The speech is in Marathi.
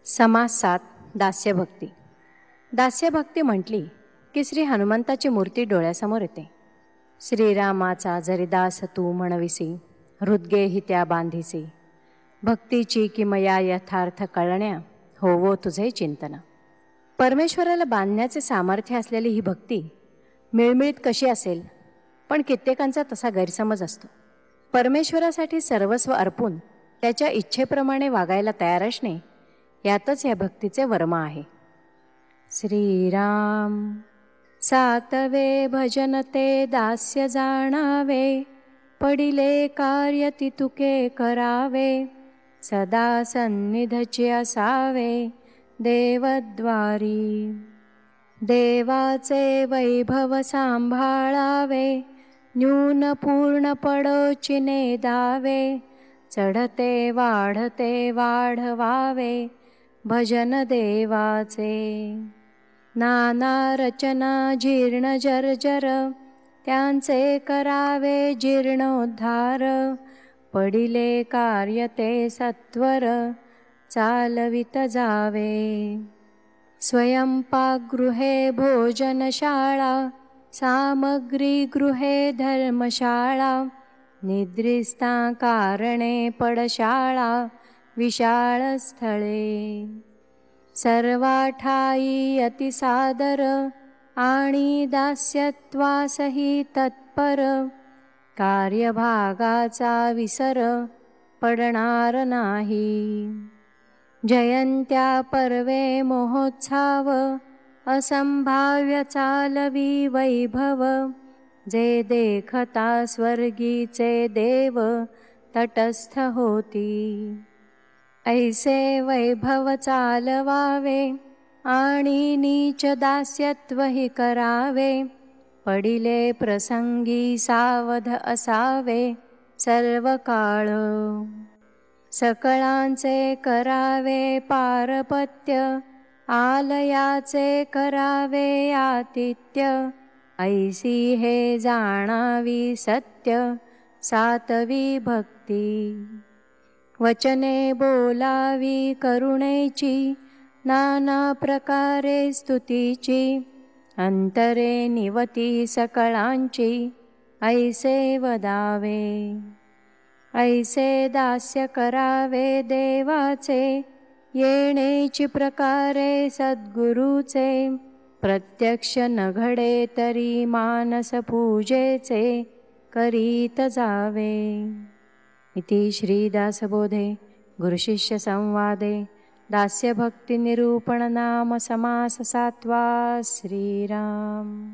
समास 7 दास्यभक्ती. दास्यभक्ती म्हटली की श्री हनुमंताची मूर्ती डोळ्यासमोर येते. श्रीरामाचा जरी दास तू म्हणविसी, हृदगे ही त्या बांधिसी. भक्तीची किमया यथार्थ कळण्या, होवो तुझे चिंतन. परमेश्वराला बांधण्याचे सामर्थ्य असलेली ही भक्ती मिळमिळीत कशी असेल, पण कित्येकांचा तसा गैरसमज असतो. परमेश्वरासाठी सर्वस्व अर्पून त्याच्या इच्छेप्रमाणे वागायला तयार असणे यातच या भक्तीचे वर्म आहे. श्रीराम सातवे भजन ते दास्य जाणावे, पडिले कार्य ती तुके करावे. सदा सन्निधचे असावे देवद्वारी. देवाचे वैभव सांभाळावे, न्यून पूर्ण पडोची नेदावे. चढते वाढते वाढवावे भजन देवाचे. नाना रचना जीर्ण जर्जर, त्यांचे करावे जीर्णोद्धार. पडिले कार्य ते सत्वर, चालवित जावे. स्वयंपाकगृहे भोजनशाळा, सामग्री गृहे धर्मशाळा. निद्रिस्ता कारणे पडशाळा, विशाळ स्थळे. सर्वाठाई अतिसादर, आणि दास्यत्वासही तत्पर. कार्यभागाचा विसर पडणार नाही. जयंत्या पर्वे महोत्सव, असंभाव्य चालवी वैभव. जे देखता स्वर्गीचे देव, तटस्थ होती. ऐसे वैभव चालवावे, आणि नीच दास्यत्वही करावे. पडिले प्रसंगी सावध असावे सर्व काळ. सकळांचे करावे पारपत्य, आलयाचे करावे आतिथ्य. ऐसी हे जाणावी सत्य, सातवी भक्ती. वचने बोलावी करुणेची, नाना प्रकारे स्तुतीची. अंतरे निवती सकळांची, ऐसे वदावे. ऐसे दास्य करावे देवाचे, येणेची प्रकारे सद्गुरूचे. प्रत्यक्ष न घडे तरी मानस पूजेचे, करीत जावे. इति श्रीदासबोधे गुरुशिष्य संवादे दास्यभक्ति निरूपण नाम समास 7वा. श्रीराम.